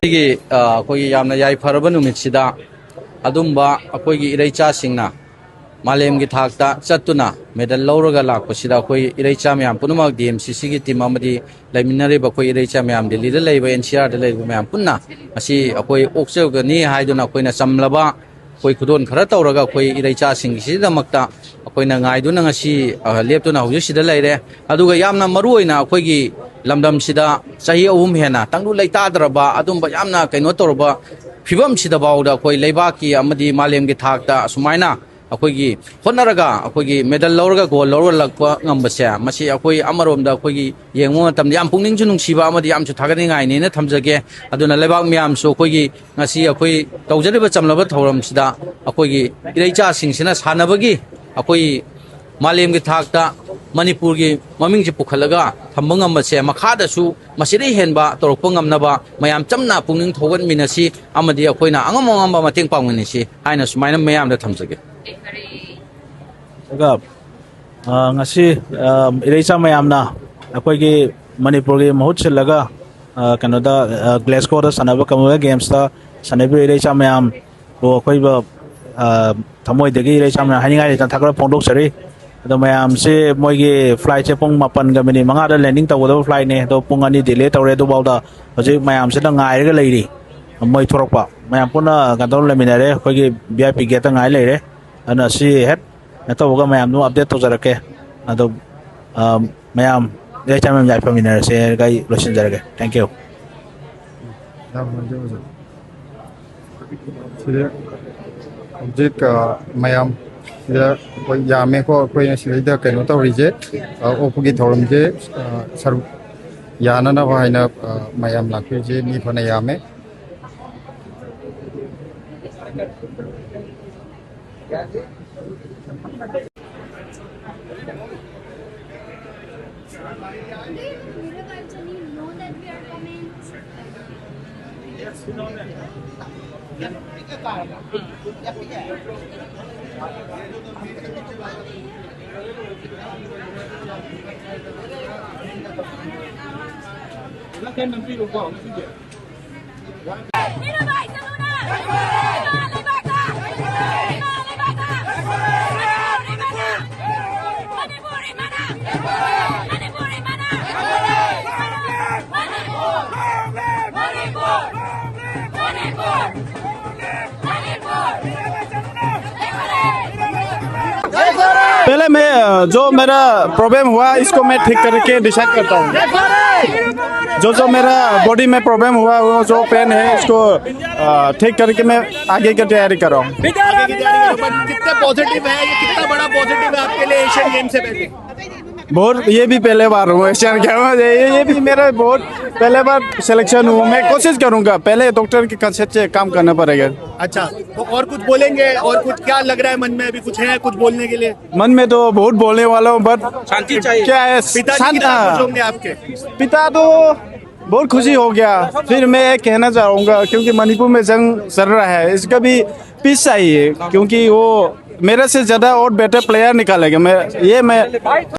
ꯑꯩꯈꯣꯏꯒꯤ ꯌꯥꯝꯅ ꯌꯥꯏꯐꯔꯕ ꯅꯨꯃꯤꯠꯁꯤꯗ ꯑꯗꯨꯝꯕ ꯑꯩꯈꯣꯏꯒꯤ ꯏꯔꯩꯆꯥꯁꯤꯡꯅ ꯃꯥꯂꯦꯝꯒꯤ ꯊꯥꯛꯇ ꯆꯠꯇꯨꯅ ꯃꯦꯗꯜ ꯂꯧꯔꯒ ꯂꯥꯛꯄꯁꯤꯗ ꯑꯩꯈꯣꯏ ꯏꯔꯩꯆꯥ ꯃꯌꯥꯝ ꯄꯨꯝꯅꯃꯛ DMCCꯒꯤ ꯇꯤꯝ ꯑꯃꯗꯤ ꯂꯩꯃꯤꯟꯅꯔꯤꯕ ꯑꯩꯈꯣꯏ ꯏꯔꯩꯆꯥ ꯃꯌꯥꯝ ꯗꯦꯜꯂꯤꯗ ꯂꯩꯕ NCRꯗ ꯂꯩꯕ ꯃꯌꯥꯝ ꯄꯨꯟꯅ ꯃꯁꯤ ꯑꯩꯈꯣꯏ ꯑꯣꯛꯆꯒꯅꯤ ꯍꯥꯏꯗꯨꯅ ꯑꯩꯈꯣꯏꯅ ꯆꯝꯂꯕ ꯑꯩꯈꯣꯏ ꯈꯨꯗꯣꯜ ꯈꯔ ꯇꯧꯔꯒ ꯑꯩꯈꯣꯏ ꯏꯔꯩꯆꯥꯁꯤꯡꯒꯤꯗꯃꯛꯇ ꯑꯩꯈꯣꯏꯅ ꯉꯥꯏꯗꯨꯅ ꯉꯁꯤ ꯂꯦꯞꯇꯨꯅ ꯍꯧꯖꯤꯛ ꯁꯤꯗ ꯂꯩꯔꯦ ꯑꯗꯨꯒ ꯌꯥꯝꯅ ꯃꯔꯨꯑꯣꯏꯅ ꯑꯩꯈꯣꯏꯒꯤ ꯂꯝꯗꯝꯁꯤꯗ ꯆꯍꯤ 3 ꯍꯦꯟꯅ ꯇꯪꯗꯨ ꯂꯩꯇꯥꯗ꯭ꯔꯕ ꯑꯗꯨꯝꯕ ꯌꯥꯝꯅ ꯀꯩꯅꯣ ꯇꯧꯔꯕ ꯐꯤꯕꯝꯁꯤꯗꯐꯥꯎꯗ ꯑꯩꯈꯣꯏ ꯂꯩꯕꯥꯛꯀꯤ ꯑꯃꯗꯤ ꯃꯥꯂꯦꯝꯒꯤ ꯊꯥꯛꯇ ꯑꯁꯨꯃꯥꯏꯅ ꯑꯩꯈꯣꯏꯒꯤ ꯍꯣꯠꯅꯔꯒ ꯑꯩꯈꯣꯏꯒꯤ ꯃꯦꯗꯜ ꯂꯧꯔꯒ ꯒꯣꯜ ꯂꯧꯔꯒ ꯂꯥꯛꯄ ꯉꯝꯕꯁꯦ ꯃꯁꯤ ꯑꯩꯈꯣꯏ ꯑꯃꯔꯣꯝꯗ ꯑꯩꯈꯣꯏꯒꯤ ꯌꯦꯡꯕ ꯃꯇꯝꯗ ꯌꯥꯝ ꯄꯨꯛꯅꯤꯡꯁꯨ ꯅꯨꯡꯁꯤꯕ ꯑꯃꯗꯤ ꯌꯥꯝꯁꯨ ꯊꯥꯒꯠꯅꯤꯡꯉꯥꯏꯅꯦꯅ ꯊꯝꯖꯒꯦ ꯑꯗꯨꯅ ꯂꯩꯕꯥꯛ ꯃꯌꯥꯝꯁꯨ ꯑꯩꯈꯣꯏꯒꯤ ꯉꯁꯤ ꯑꯩꯈꯣꯏ ꯇꯧꯖꯔꯤꯕ ꯆꯝꯂꯕ ꯊꯧꯔꯝꯁꯤꯗ ꯑꯩꯈꯣꯏꯒꯤ ꯏꯔꯩꯆꯥꯁꯤꯡꯁꯤꯅ ꯁꯥꯟꯅꯕꯒꯤ ꯑꯩꯈꯣꯏ ꯃꯥꯂꯦꯝꯒꯤ ꯊꯥꯛꯇ ꯃꯅꯤꯄꯨꯔꯒꯤ ꯃꯃꯤꯡꯁꯦ ꯄꯨꯈꯠꯂꯒ ꯊꯝꯕ ꯉꯝꯕꯁꯦ ꯃꯈꯥꯗꯁꯨ ꯃꯁꯤꯗꯩ ꯍꯦꯟꯕ ꯇꯧꯔꯛꯄ ꯉꯝꯅꯕ ꯃꯌꯥꯝ ꯆꯝꯅ ꯄꯨꯛꯅꯤꯡ ꯊꯧꯒꯠꯃꯤꯟꯅꯁꯤ ꯑꯃꯗꯤ ꯑꯩꯈꯣꯏꯅ ꯑꯉꯝ-ꯑꯉꯝꯕ ꯃꯇꯦꯡ ꯄꯥꯡꯃꯤꯟꯅꯁꯤ ꯍꯥꯏꯅ ꯁꯨꯃꯥꯏꯅ ꯃꯌꯥꯝꯗ ꯊꯝꯖꯒꯦ ngasi irecha mayamna akoigi manipur gi mahut silaga kanoda Glasgow da sanaba Commonwealth Games da sanabi irecha mayam bo akoi ba thamoi degi irecha mayam haningai ta thakra phondok sari ado mayam se moigi flight che pung 8 ga minute 5 da landing tawdo flight ne do pung ani delay tawre do bawda hoji mayam se da ngai ga leiri moi thorokpa mayam puna gadol leminare akoigi VIP gate ta ngai leire ana si het नतोगा ma'am no update तो जरके अदो ma'am इरेचा ma'am जाय फमिनर से गाई lotion जरके thank you जिक ma'am कोई यामे को कोई सिदा केनो तो रिजे ओपुगी थोरम जे सर याना ना भाईना मैम लाखे जे नी फने यामे पहले मैं जो मेरा प्रॉब्लम हुआ इसको मैं ठीक करके डिसाइड करता हूँ जो मेरा बॉडी में प्रॉब्लम हुआ वो जो पेन है इसको ठीक करके मैं आगे की तैयारी कर रहा हूँ कितना पॉजिटिव है ये कितना बड़ा पॉजिटिव है आपके लिए एशियन गेम से पहले बहुत ये भी पहले बार हूँ एशियन गेम ये भी मेरा बहुत पहले बार सिलेक्शन हुआ मैं कोशिश करूँगा पहले डॉक्टर के कंसेप्ट से काम करना पड़ेगा अच्छा तो और कुछ बोलेंगे और कुछ क्या लग रहा है मन में अभी कुछ है कुछ बोलने के लिए मन में तो बहुत बोलने वाला हूँ बट शांति चाहिए क्या है पिताजी खुश होंगे आपके पिता तो बहुत खुशी हो गया फिर मैं एक कहना चाहूँगा क्योंकि मणिपुर में जंग चल रहा है इसका भी पीस चाहिए क्योंकि वो मेरे से ज़्यादा और बेटर प्लेयर निकालेगा मैं